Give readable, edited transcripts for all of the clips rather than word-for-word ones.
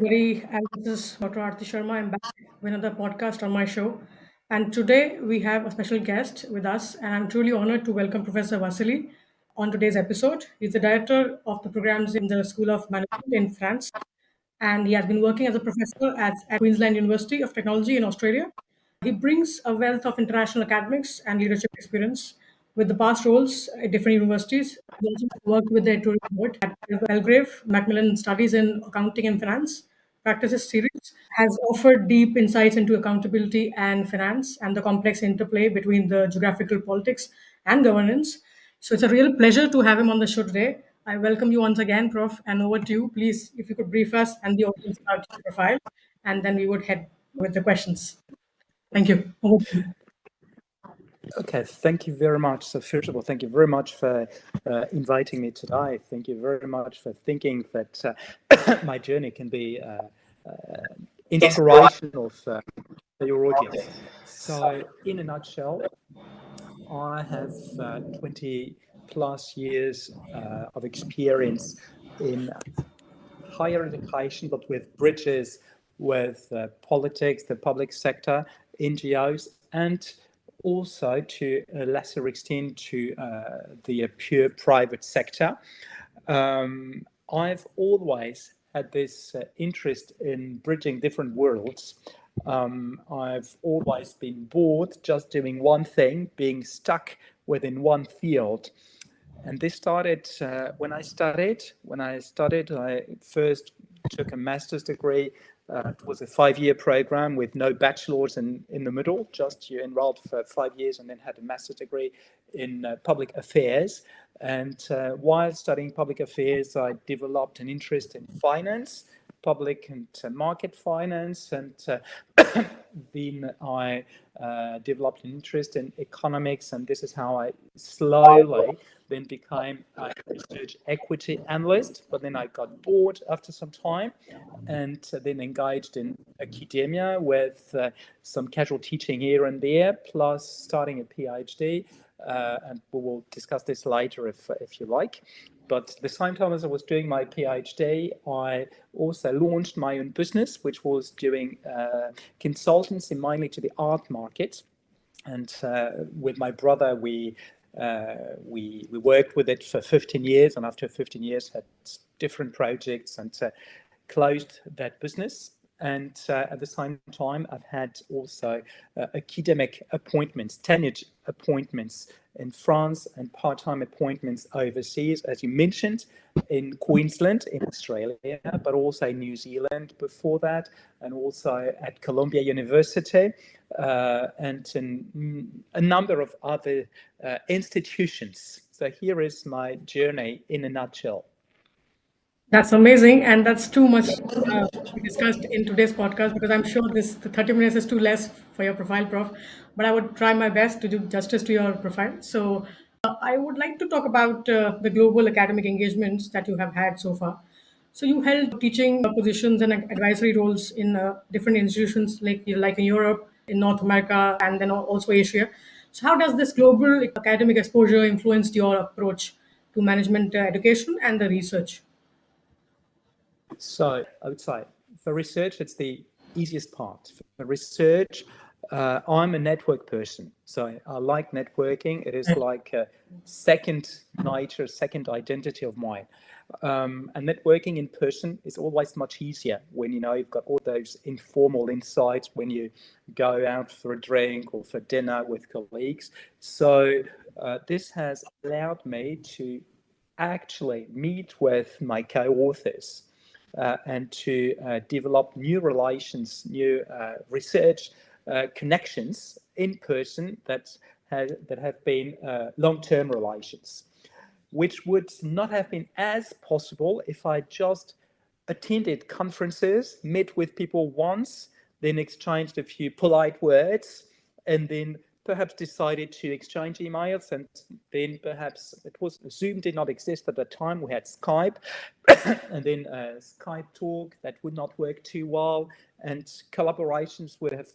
This is Dr. Arti Sharma. I'm back with another podcast on my show. And today we have a special guest with us, and I'm truly honored to welcome Professor Vassili on today's episode. He's the director of the programs in the School of Management in France, and he has been working as a professor at Queensland University of Technology in Australia. He brings a wealth of international academics and leadership experience with the past roles at different universities. He also worked with the editorial board at Belgrave, Macmillan Studies in Accounting and Finance Practices series, has offered deep insights into accountability and finance and the complex interplay between the geographical politics and governance. So it's a real pleasure to have him on the show today. I welcome you once again, Prof. And over to you. Please, if you could brief us and the audience about your profile, and then we would head with the questions. Thank you. Over to you. Okay, thank you very much. So first of all, thank you very much for inviting me today. Thank you very much for thinking that my journey can be inspirational for your audience. So in a nutshell, I have 20 plus years of experience in higher education, but with bridges with politics, the public sector, NGOs, and also to a lesser extent to the pure private sector. I've always had this interest in bridging different worlds. I've always been bored just doing one thing, being stuck within one field. And this started when I studied. I first took a master's degree. It was a 5-year program with no bachelor's in the middle. Just you enrolled for 5 years and then had a master's degree in public affairs. And while studying public affairs, I developed an interest in finance, public and market finance, and then I developed an interest in economics, and this is how I slowly then became a research equity analyst. But then I got bored after some time, and then engaged in academia with some casual teaching here and there, plus starting a PhD. And we will discuss this later if you like. But at the same time as I was doing my PhD, I also launched my own business, which was doing consultancy mainly to the art market. And with my brother, we worked with it for 15 years, and after 15 years had different projects and closed that business. And at the same time, I've had also academic appointments, tenured appointments in France and part-time appointments overseas, as you mentioned, in Queensland, in Australia, but also in New Zealand before that, and also at Columbia University, and in a number of other institutions. So here is my journey in a nutshell. That's amazing, and that's too much to be discussed in today's podcast because I'm sure the 30 minutes is too less for your profile, Prof. But I would try my best to do justice to your profile. So I would like to talk about the global academic engagements that you have had so far. So you held teaching positions and advisory roles in different institutions like in Europe, in North America, and then also Asia. So how does this global academic exposure influenced your approach to management education and the research? So I would say for research, it's the easiest part. For research, I'm a network person. So I like networking. It is like a second nature, second identity of mine. And networking in person is always much easier when you've got all those informal insights when you go out for a drink or for dinner with colleagues. So this has allowed me to actually meet with my co-authors and to develop new relations, new research connections in person that have been long-term relations, which would not have been as possible if I just attended conferences, met with people once, then exchanged a few polite words, and then perhaps decided to exchange emails, and then perhaps Zoom did not exist at the time. We had Skype, and then Skype talk that would not work too well, and collaborations would have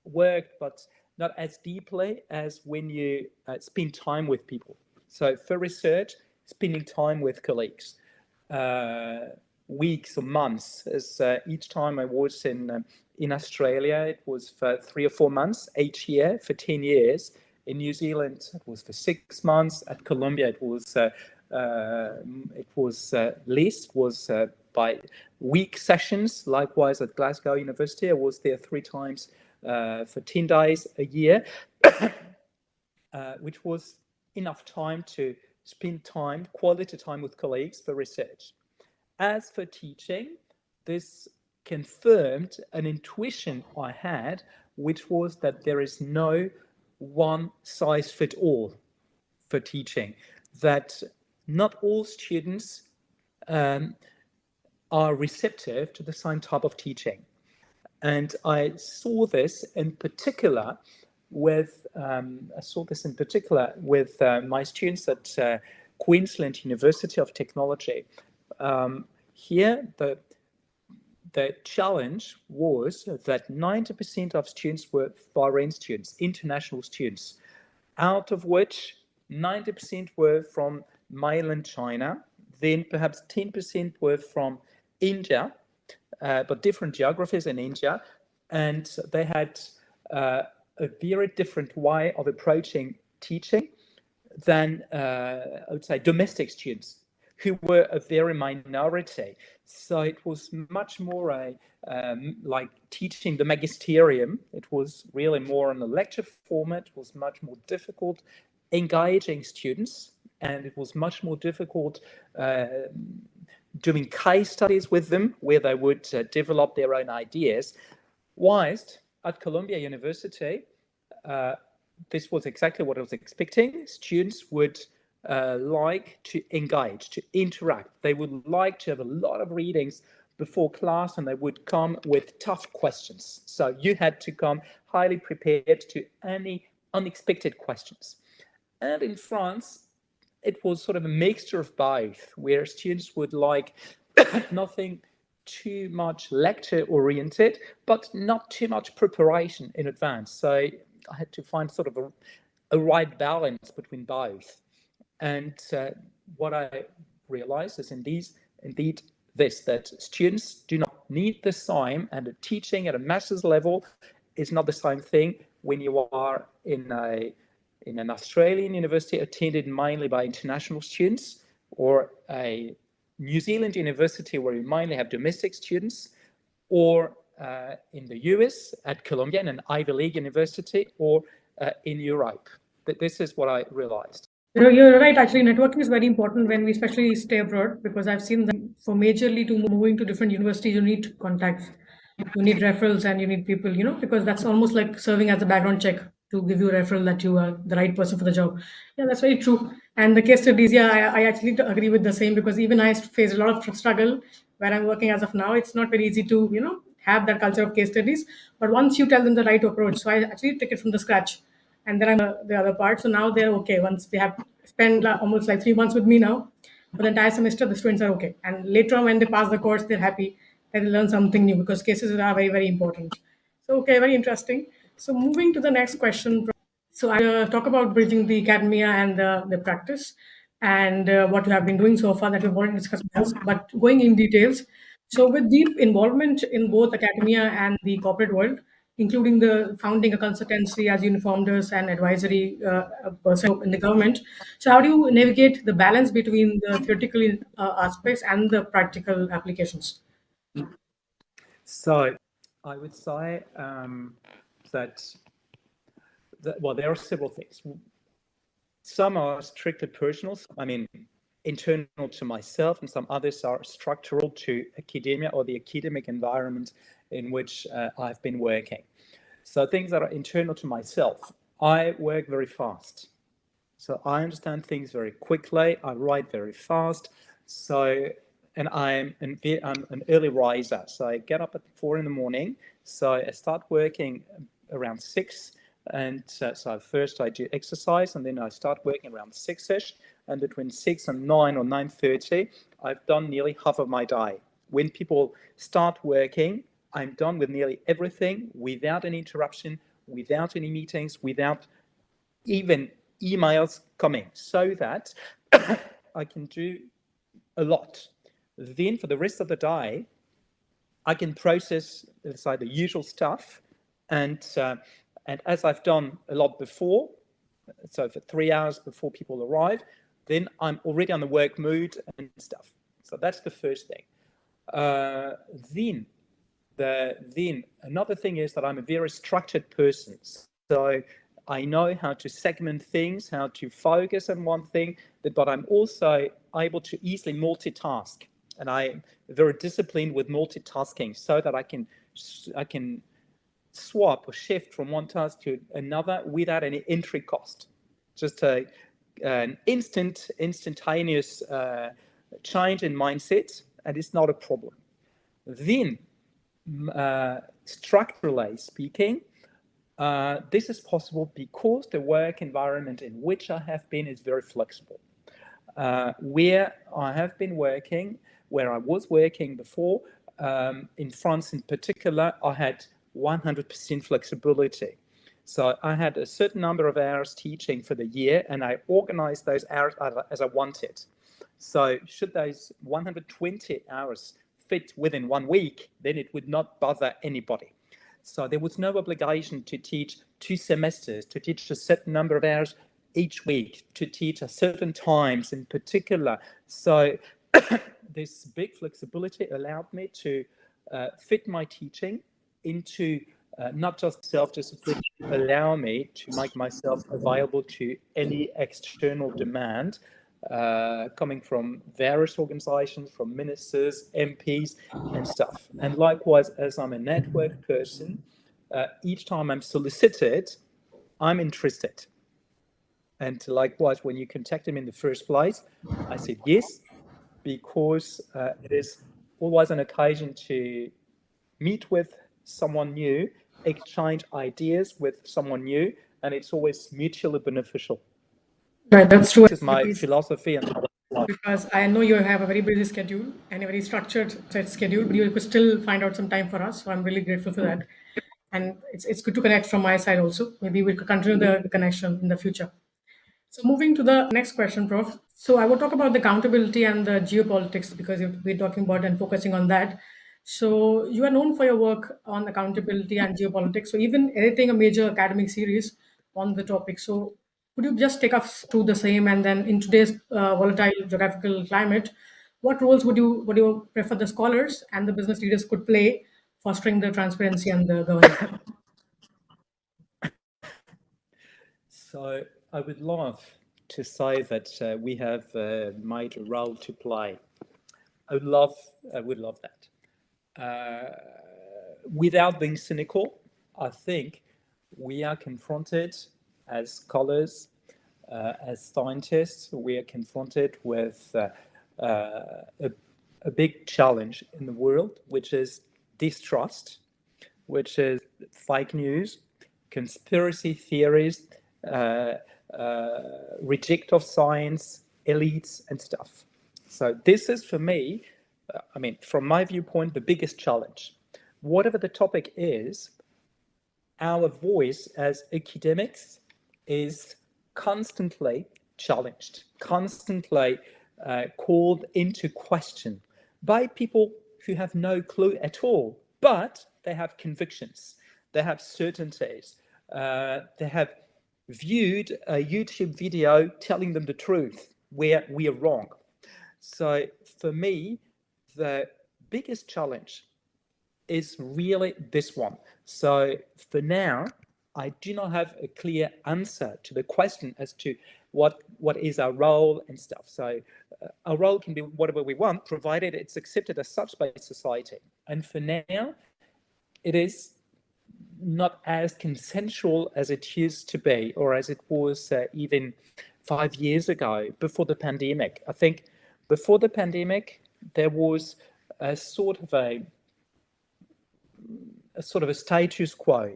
worked, but not as deeply as when you spend time with people. So for research, spending time with colleagues. weeks or months, as each time I was in Australia, it was for 3 or 4 months each year for 10 years. In New Zealand, it was for 6 months. At Columbia, it was less, by week sessions. Likewise, at Glasgow University, I was there 3 times for 10 days a year, which was enough time to spend quality time with colleagues for research. As for teaching, this confirmed an intuition I had, which was that there is no one size fit all for teaching, that not all students are receptive to the same type of teaching. And I saw this in particular with my students at Queensland University of Technology. Here, the challenge was that 90% of students were foreign students, international students, out of which 90% were from mainland China, then perhaps 10% were from India, but different geographies in India, and they had a very different way of approaching teaching than, I would say, domestic students, who were a very minority. So it was much more like teaching the magisterium. It was really more on a lecture format. It was much more difficult engaging students, and it was much more difficult doing case studies with them where they would develop their own ideas. Whilst at Columbia University, this was exactly what I was expecting. Students would like to engage, to interact. They would like to have a lot of readings before class, and they would come with tough questions. So you had to come highly prepared to any unexpected questions. And in France, it was sort of a mixture of both, where students would like nothing too much lecture-oriented, but not too much preparation in advance. So I had to find sort of a right balance between both. And what I realized is indeed this, that students do not need the same, and the teaching at a master's level is not the same thing when you are in an Australian university attended mainly by international students, or a New Zealand university where you mainly have domestic students, or in the US at Columbia, in an Ivy League university, or in Europe. This is what I realized. You're right. Actually, networking is very important when we especially stay abroad, because I've seen that for majorly to moving to different universities, you need contacts, you need referrals, and you need people, because that's almost like serving as a background check to give you a referral that you are the right person for the job. Yeah, that's very true. And the case studies, yeah, I actually agree with the same, because even I faced a lot of struggle where I'm working as of now. It's not very easy to, have that culture of case studies. But once you tell them the right approach, so I actually take it from the scratch, and then I'm the other part. So now they're okay. Once they have spent almost like 3 months with me now for the entire semester, the students are okay. And later on, when they pass the course, they're happy that they learn something new, because cases are very, very important. So, okay, very interesting. So, moving to the next question. So, I talk about bridging the academia and the practice, and what you have been doing so far that we've already discussed once, but going in details. So, with deep involvement in both academia and the corporate world, including the founding a consultancy, as you informed us, and advisory person in the government. So, how do you navigate the balance between the theoretical aspects and the practical applications? So I would say that, well, there are several things. Some are strictly personal, I mean, internal to myself, and some others are structural to academia or the academic environment in which I've been working. So things that are internal to myself, I work very fast. So I understand things very quickly. I write very fast. So, and I'm an early riser. So I get up at 4 in the morning. So I start working around 6. And so first I do exercise, and then I start working around 6-ish. And between 6 and 9 or 9:30, I've done nearly half of my day. When people start working, I'm done with nearly everything without any interruption, without any meetings, without even emails coming, so that I can do a lot Then for the rest of the day, I can process, let's say, the usual stuff, and as I've done a lot before, so for 3 hours before people arrive, then I'm already on the work mood and stuff. So that's the first thing. Then another thing is that I'm a very structured person. So I know how to segment things, how to focus on one thing, but I'm also able to easily multitask. And I'm very disciplined with multitasking so that I can swap or shift from one task to another without any entry cost. Just an instantaneous change in mindset, and it's not a problem. Then, structurally speaking, this is possible because the work environment in which I have been is very flexible. Where I was working before, in France in particular, I had 100% flexibility. So I had a certain number of hours teaching for the year, and I organized those hours as I wanted. So should those 120 hours fit within 1 week, then it would not bother anybody. So there was no obligation to teach 2 semesters, to teach a certain number of hours each week, to teach at certain times in particular. So this big flexibility allowed me to fit my teaching into not just self-discipline, allow me to make myself available to any external demand coming from various organizations, from ministers, MPs, and stuff. And likewise, as I'm a network person, each time I'm solicited, I'm interested. And likewise, when you contacted me in the first place, I said yes, because it is always an occasion to meet with someone new, exchange ideas with someone new, and it's always mutually beneficial. Right, that's true. This is my philosophy and life. Because I know you have a very busy schedule and a very structured set schedule, but you could still find out some time for us. So I'm really grateful for that. And it's good to connect from my side also. Maybe we could continue the connection in the future. So moving to the next question, Prof. So I will talk about the accountability and the geopolitics because we're talking about and focusing on that. So you are known for your work on accountability and geopolitics. So even editing a major academic series on the topic. So could you just take us through the same? And then in today's volatile geographical climate, what roles would you prefer the scholars and the business leaders could play fostering the transparency and the governance? So I would love to say that we have made a role to play. I would love that. Without being cynical, I think we are confronted as scholars, as scientists, we are confronted with a big challenge in the world, which is distrust, which is fake news, conspiracy theories, reject of science, elites, and stuff. So this is, for me, from my viewpoint, the biggest challenge. Whatever the topic is, our voice as academics is constantly challenged, constantly called into question by people who have no clue at all, but they have convictions, they have certainties, they have viewed a YouTube video telling them the truth where we are wrong. So for me, the biggest challenge is really this one. So for now, I do not have a clear answer to the question as to what is our role and stuff. So our role can be whatever we want, provided it's accepted as such by society. And for now, it is not as consensual as it used to be, or as it was even 5 years ago before the pandemic. I think before the pandemic, there was a sort of a status quo,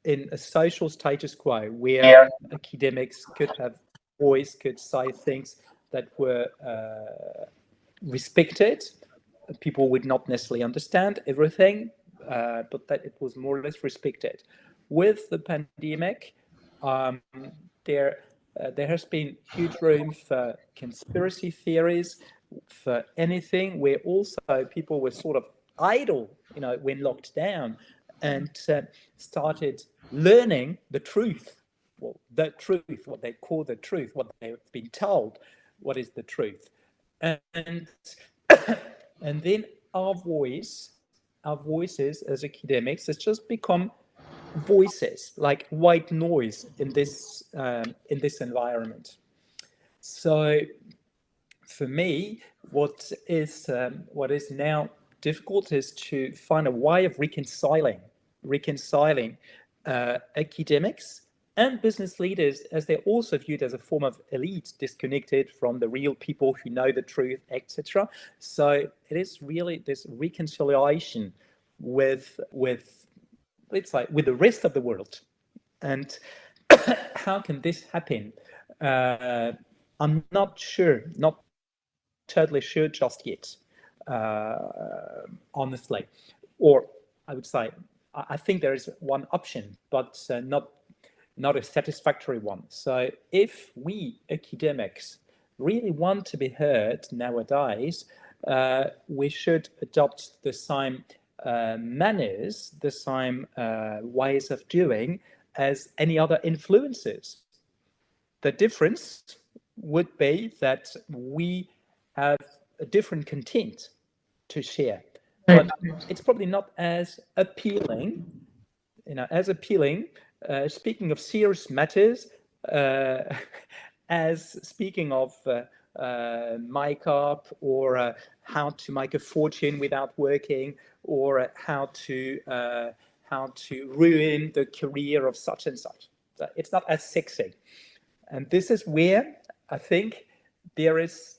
in a social status quo, where academics could have voice, could say things that were respected. People would not necessarily understand everything, but that it was more or less respected. With the pandemic, there has been huge room for conspiracy theories. for anything, where also people were sort of idle, when locked down, and started learning the truth. Well, the truth, what they call the truth, what they've been told, what is the truth. And and then our voices as academics has just become voices, like white noise in this environment. So for me, what is now difficult is to find a way of reconciling academics and business leaders, as they're also viewed as a form of elite, disconnected from the real people who know the truth, etc. So it is really this reconciliation with let's say with the rest of the world. And how can this happen? I'm not totally sure just yet, honestly. Or I would say, I think there is one option, but not a satisfactory one. So if we academics really want to be heard nowadays, we should adopt the same manners, the same ways of doing as any other influencers. The difference would be that we have a different content to share, but it's probably not as appealing, speaking of serious matters, as speaking of makeup, or how to make a fortune without working, or how to ruin the career of such and such. It's not as sexy. And this is where I think there is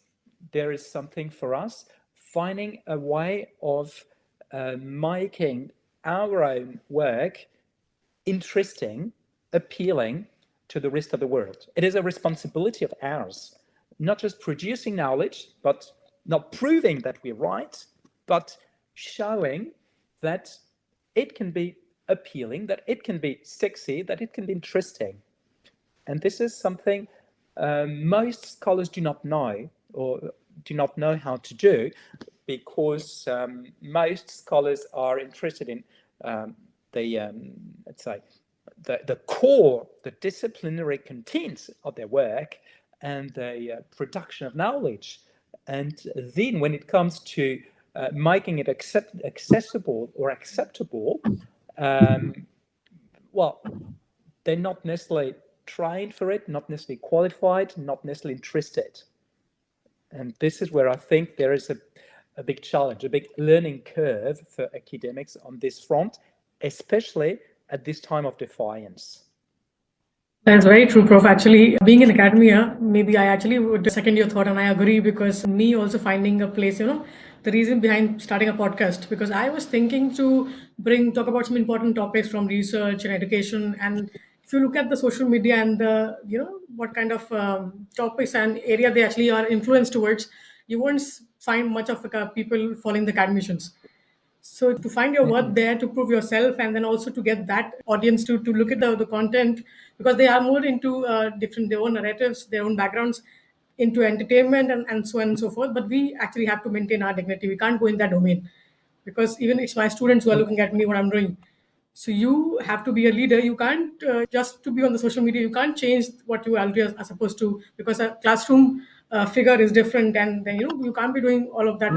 something for us, finding a way of making our own work interesting, appealing to the rest of the world. It is a responsibility of ours, not just producing knowledge, but not proving that we're right, but showing that it can be appealing, that it can be sexy, that it can be interesting. And this is something most scholars do not know, or do not know how to do, because most scholars are interested in let's say, the core, the disciplinary contents of their work, and the production of knowledge. And then when it comes to making it accessible or acceptable, well, they're not necessarily trained for it, not necessarily qualified, not necessarily interested. And this is where I think there is a big challenge, a big learning curve for academics on this front, especially at this time of defiance. That's very true, Prof. Actually, being in academia, maybe I actually would second your thought, and I agree, because me also finding a place, the reason behind starting a podcast, because I was thinking to talk about some important topics from research and education. And if you look at the social media and what kind of topics and area they actually are influenced towards, you won't find much of people following the academicians. So to find your worth there, to prove yourself, and then also to get that audience to look at the content, because they are more into their own narratives, their own backgrounds, into entertainment, and so on and so forth. But we actually have to maintain our dignity. We can't go in that domain, because even it's my students who are looking at me, what I'm doing. So you have to be a leader. You can't just to be on the social media. You can't change what you already are supposed to, because a classroom figure is different, and then you can't be doing all of that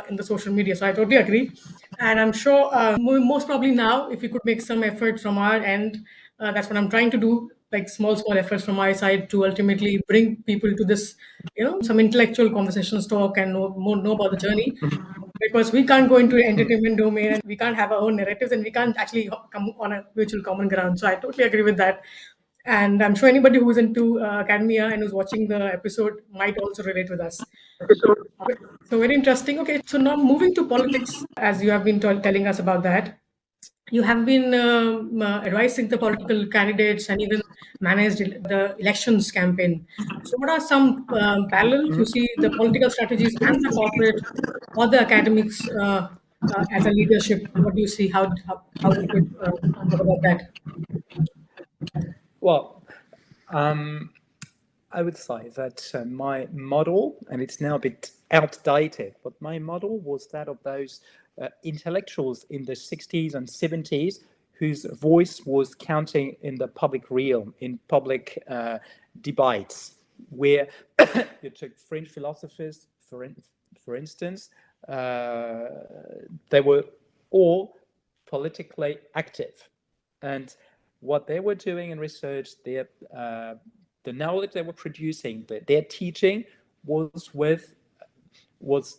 in the social media. So I totally agree, and I'm sure most probably now, if we could make some effort from our end, that's what I'm trying to do. Like small efforts from my side to ultimately bring people to this, some intellectual conversations, talk, and know about the journey, because we can't go into the entertainment domain, and we can't have our own narratives, and we can't actually come on a mutual common ground. So I totally agree with that. And I'm sure anybody who's into academia and who's watching the episode might also relate with us. So very interesting. Okay, so now moving to politics, as you have been telling us about that. You have been advising the political candidates and even managed the elections campaign. So, what are some parallels you see the political strategies and the corporate or the academics as a leadership? What do you see? How we could talk about that? Well, I would say that my model, and it's now a bit outdated, but my model was that of those intellectuals in the 60s and 70s whose voice was counting in the public realm, in public debates, where you took French philosophers, for instance, they were all politically active. And what they were doing in research, the knowledge they were producing, their teaching was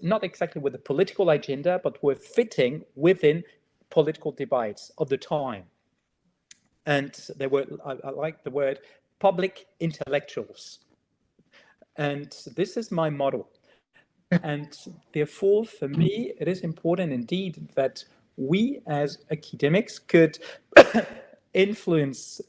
not exactly with a political agenda, but were fitting within political debates of the time. And they were, I like the word, public intellectuals. And this is my model. And therefore, for me, it is important indeed that we as academics could influence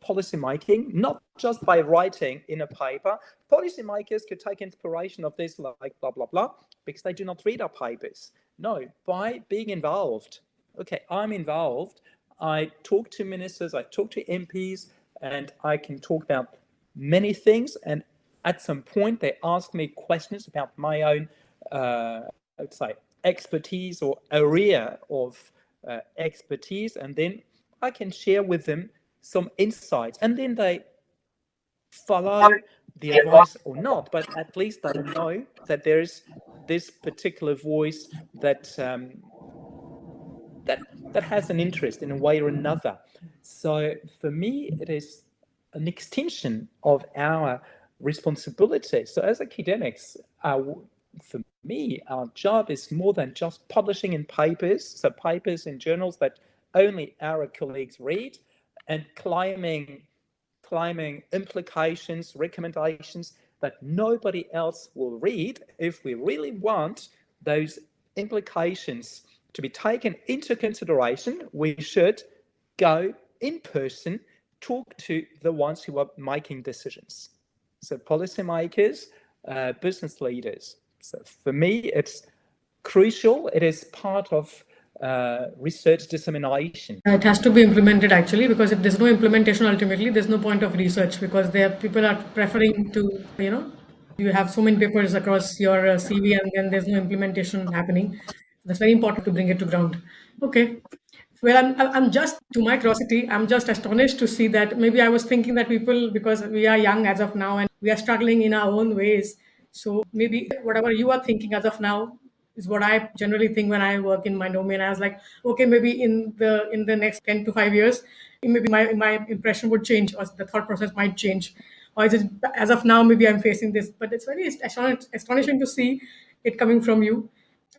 policy making, not just by writing in a paper. Policymakers could take inspiration of this, like blah, blah, blah, because they do not read our papers. No, by being involved. Okay, I'm involved. I talk to ministers, I talk to MPs, and I can talk about many things. And at some point, they ask me questions about my own, let's say, expertise or area of expertise, and then I can share with them some insights, and then they follow the advice or not, but at least they know that there is this particular voice that that has an interest in a way or another. So for me, it is an extension of our responsibility. So as academics, for me, our job is more than just publishing in papers, so papers in journals that only our colleagues read, and claiming implications, recommendations that nobody else will read. If we really want those implications to be taken into consideration, we should go in person, talk to the ones who are making decisions. So policymakers, business leaders. So for me, it's crucial. It is part of research dissemination. It has to be implemented actually, because if there's no implementation, ultimately there's no point of research, because people are preferring to, you have so many papers across your CV and then there's no implementation happening. That's very important to bring it to ground. Okay. Well, I'm just, to my curiosity, I'm just astonished to see that maybe I was thinking that people, because we are young as of now and we are struggling in our own ways. So maybe whatever you are thinking as of now is what I generally think when I work in my domain. I was like, okay, maybe in the next 10 to 5 years, maybe my impression would change, or the thought process might change. Or is it as of now, maybe I'm facing this, but it's very astonishing to see it coming from you.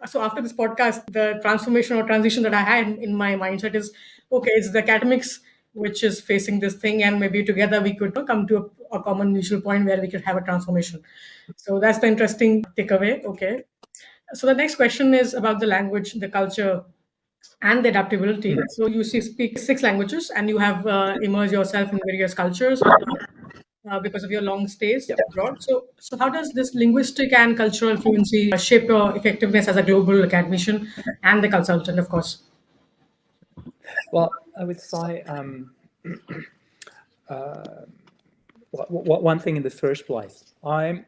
So after this podcast, the transformation or transition that I had in my mindset is, okay, it's the academics which is facing this thing, and maybe together we could come to a common mutual point where we could have a transformation. So that's the interesting takeaway. Okay. So the next question is about the language, the culture, and the adaptability. So you speak 6 languages, and you have immersed yourself in various cultures because of your long stays Yeah. abroad. So how does this linguistic and cultural fluency shape your effectiveness as a global academician and the consultant, of course? Well, I would say one thing in the first place. I'm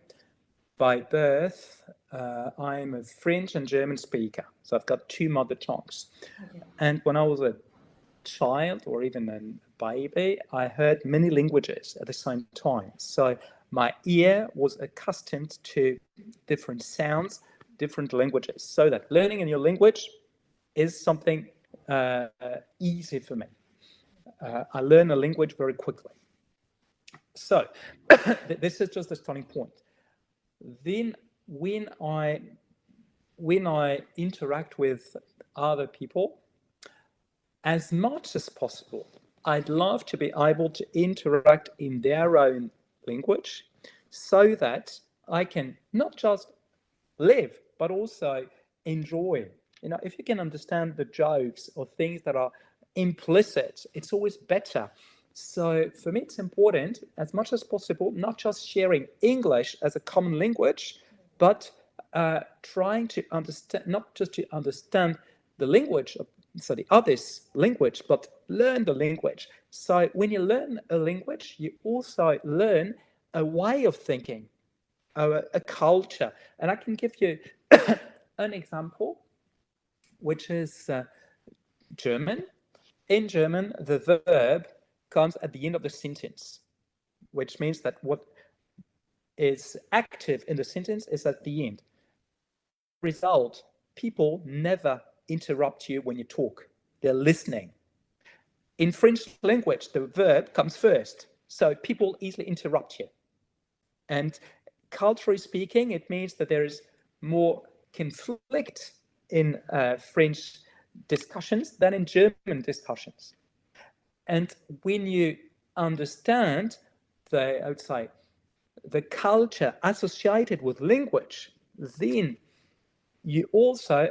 by birth, I'm a French and German speaker, so I've got 2 mother tongues. Okay. And when I was a child or even a baby, I heard many languages at the same time. So my ear was accustomed to different sounds, different languages, so that learning a new language is something easy for me. I learn a language very quickly. So this is just a starting point. Then when I interact with other people, as much as possible, I'd love to be able to interact in their own language so that I can not just live, but also enjoy. If you can understand the jokes or things that are implicit, it's always better. So for me, it's important, as much as possible, not just sharing English as a common language, but trying to understand, not just to understand the language of the other's language, but learn the language. So when you learn a language, you also learn a way of thinking, a culture. And I can give you an example, which is German. In German, the verb comes at the end of the sentence, which means that what is active in the sentence is at the end. Result, people never interrupt you when you talk. They're listening. In French language, the verb comes first, so people easily interrupt you. And culturally speaking, it means that there is more conflict in French discussions than in German discussions. And when you understand the, I would say, the culture associated with language, then you also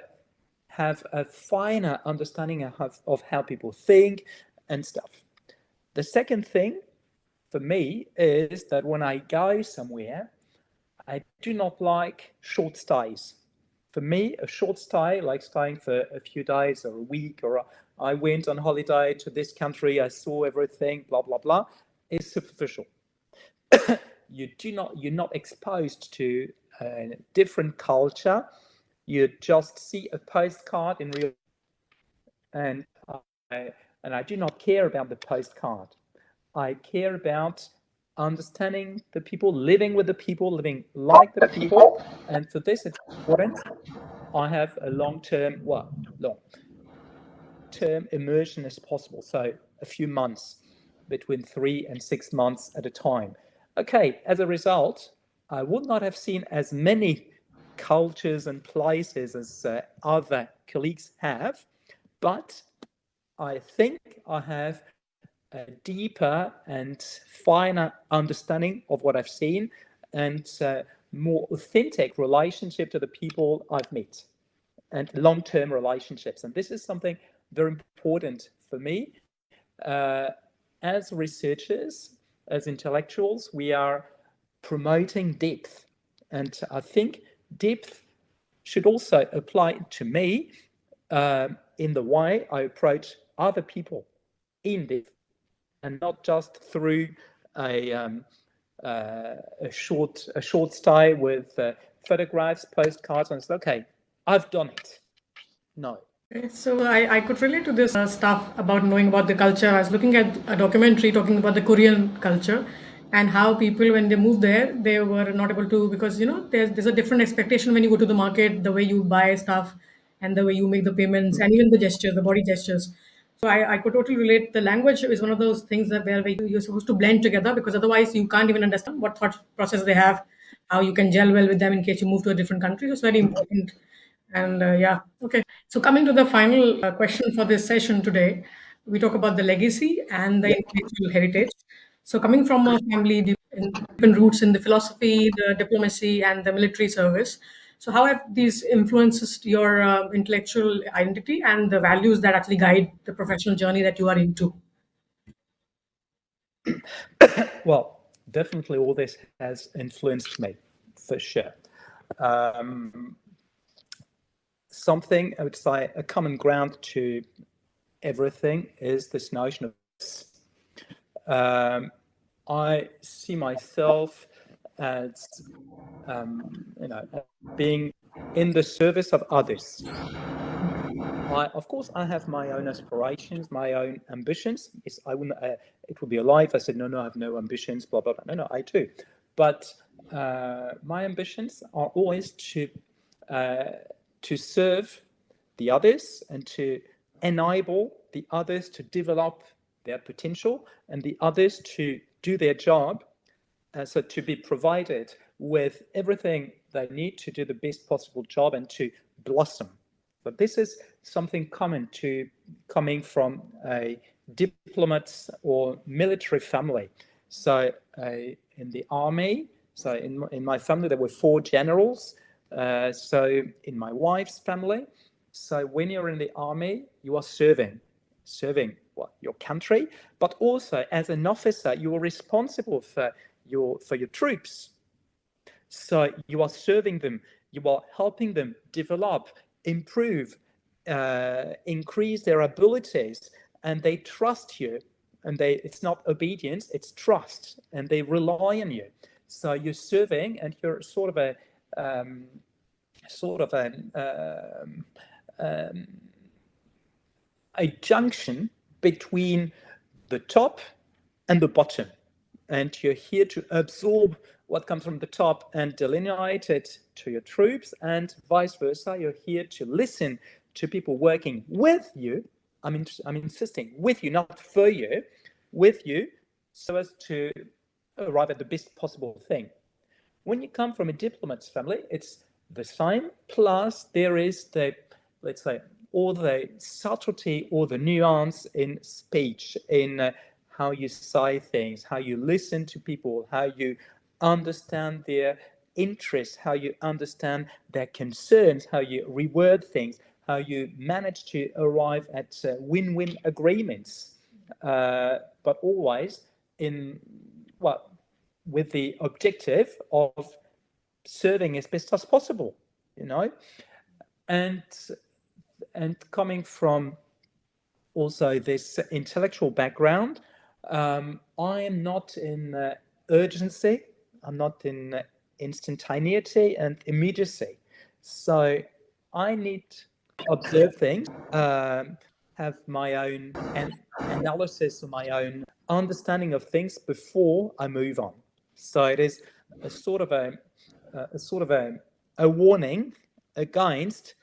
have a finer understanding of how people think and stuff. The second thing for me is that when I go somewhere, I do not like short stays. For me, a short stay, like staying for a few days or a week, or I went on holiday to this country, I saw everything, blah, blah, blah, is superficial. You're not exposed to a different culture. You just see a postcard in real, and I do not care about the postcard. I care about understanding the people, living with the people, living like the people, and for this it's important. I have a long-term immersion as possible, so a few months, between 3 and 6 months at a time. Okay, as a result, I would not have seen as many cultures and places as other colleagues have, but I think I have a deeper and finer understanding of what I've seen, and more authentic relationship to the people I've met, and long-term relationships. And this is something very important for me. As researchers, as intellectuals, we are promoting depth. And I think depth should also apply to me in the way I approach other people in depth, and not just through a short stay with photographs, postcards, and it's okay, I've done it. No. Okay, so I could relate to this stuff about knowing about the culture. I was looking at a documentary talking about the Korean culture and how people, when they moved there, they were not able to, because there's a different expectation when you go to the market, the way you buy stuff and the way you make the payments and even the gestures, the body gestures. So I could totally relate. The language is one of those things that where you're supposed to blend together, because otherwise you can't even understand what thought process they have, how you can gel well with them in case you move to a different country. So it's very important. And yeah, okay. So coming to the final question for this session today, we talk about the legacy and the Yeah. intellectual heritage. So coming from a family deep in different roots in the philosophy, the diplomacy, and the military service. So how have these influences your intellectual identity and the values that actually guide the professional journey that you are into? Well, definitely all this has influenced me, for sure. Something, I would say, a common ground to everything is this notion of I see myself as being in the service of others. Of course, I have my own aspirations, my own ambitions. Yes, I wouldn't. It would be a lie if I said no, I have no ambitions. Blah blah blah. No, I do. But my ambitions are always to serve the others and to enable the others to develop their potential and the others to do their job. So to be provided with everything they need to do the best possible job and to blossom. But this is something common to coming from a diplomat or military family. So in the army, so in my family, there were 4 generals. So in my wife's family, so when you're in the army, you are serving what, your country, but also as an officer, you are responsible for your troops. So you are serving them, you are helping them develop, improve, increase their abilities, and they trust you and it's not obedience, it's trust, and they rely on you. So you're serving, and you're sort of a junction between the top and the bottom, and you're here to absorb what comes from the top and delineate it to your troops, and vice versa. You're here to listen to people working with you. I'm insisting with you, not for you, with you, so as to arrive at the best possible thing. When you come from a diplomat's family, it's the same, plus there is the, let's say, all the subtlety or the nuance in speech, in how you say things, how you listen to people, how you understand their interests, how you understand their concerns, how you reword things, how you manage to arrive at win-win agreements, but always with the objective of serving as best as possible, and coming from also this intellectual background, I am not in urgency, I'm not in instantaneity and immediacy. So I need to observe things, have my own analysis or my own understanding of things before I move on. So it is a sort of a warning against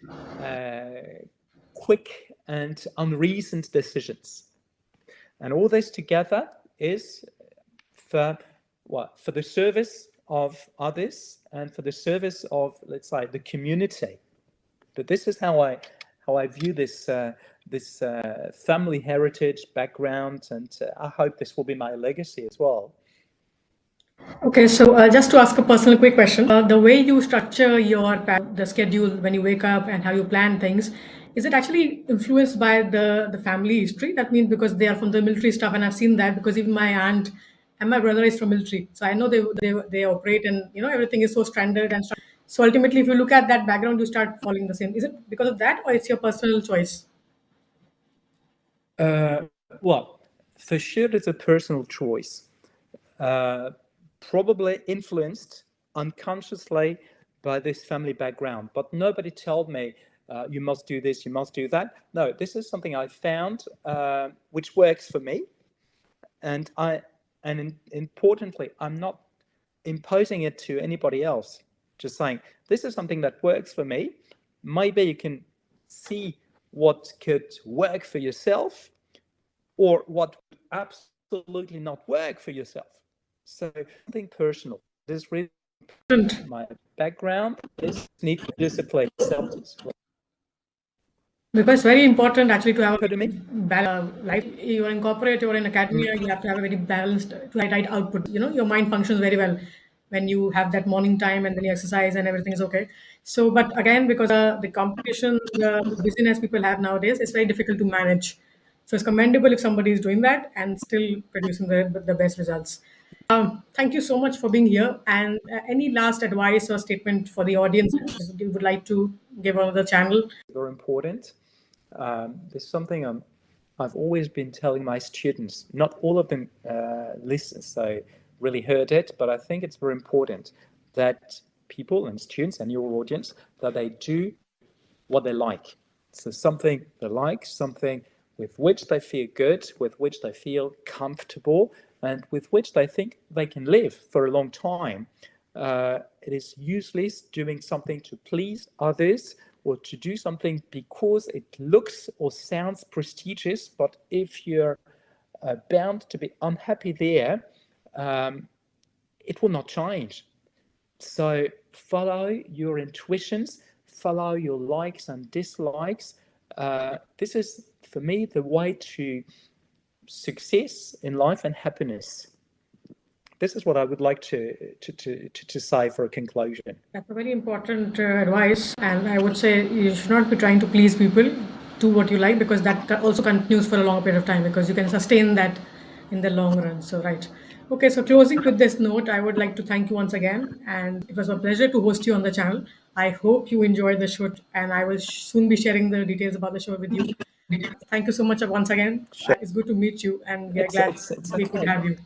quick and unreasoned decisions. And all this together is for the service of others and for the service of, let's say, the community. But this is how I view this family heritage background, and I hope this will be my legacy as well. Okay, so just to ask a personal quick question, the way you structure the schedule when you wake up and how you plan things, is it actually influenced by the family history? That means because they are from the military stuff, and I've seen that because even my aunt and my brother is from military, so I know they operate, and everything is so standard and so ultimately, if you look at that background, you start following the same. Is it because of that, or it's your personal choice? Well, for sure, it's a personal choice. Probably influenced unconsciously by this family background, but nobody told me you must do this, you must do that. No, this is something I found which works for me, and importantly, I'm not imposing it to anybody else. Just saying this is something that works for me. Maybe you can see what could work for yourself, or what would absolutely not work for yourself. So something personal. This is really my background. This need for discipline, self-discipline. Because it's very important actually to have a balanced life. You're in corporate, you're in academia, you have to have a very balanced, right output. Your mind functions very well when you have that morning time and then you exercise and everything is okay. So, but again, because the competition, the busyness people have nowadays, it's very difficult to manage. So it's commendable if somebody is doing that and still producing the best results. Thank you so much for being here. And any last advice or statement for the audience you would like to give on the channel? Very important. There's something I've always been telling my students. Not all of them listen, so really heard it, but I think it's very important that people and students and your audience, that they do what they like. So something they like, something with which they feel good, with which they feel comfortable, and with which they think they can live for a long time. It is useless doing something to please others or to do something because it looks or sounds prestigious, but if you're bound to be unhappy there, it will not change. So follow your intuitions, follow your likes and dislikes. This is, for me, the way to success in life and happiness. This is what I would like to say for a conclusion. That's a very important advice, and I would say you should not be trying to please people. Do what you like, because that also continues for a long period of time, because you can sustain that in the long run. So, right. Okay, so closing with this note, I would like to thank you once again, and it was a pleasure to host you on the channel. I hope you enjoyed the show, and I will soon be sharing the details about the show with you. Thank you so much once again. Sure. It's good to meet you, and we are It's glad it's it's we could okay. have you.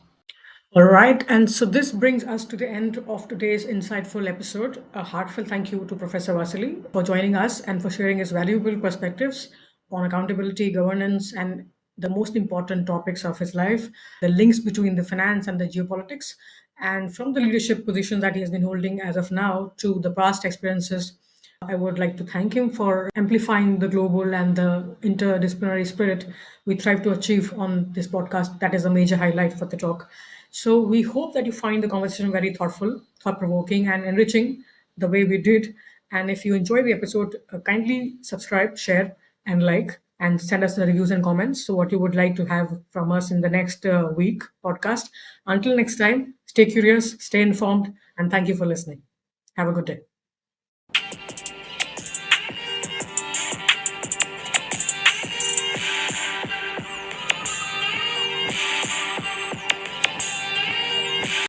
All right, and so this brings us to the end of today's insightful episode. A heartfelt thank you to Professor Vasily for joining us and for sharing his valuable perspectives on accountability, governance, and the most important topics of his life, the links between the finance and the geopolitics, and from the leadership position that he has been holding as of now to the past experiences. I would like to thank him for amplifying the global and the interdisciplinary spirit we strive to achieve on this podcast. That is a major highlight for the talk. So, we hope that you find the conversation very thoughtful, thought provoking, and enriching the way we did. And if you enjoy the episode, kindly subscribe, share, and like, and send us the reviews and comments. So, what you would like to have from us in the next week podcast. Until next time, stay curious, stay informed, and thank you for listening. Have a good day.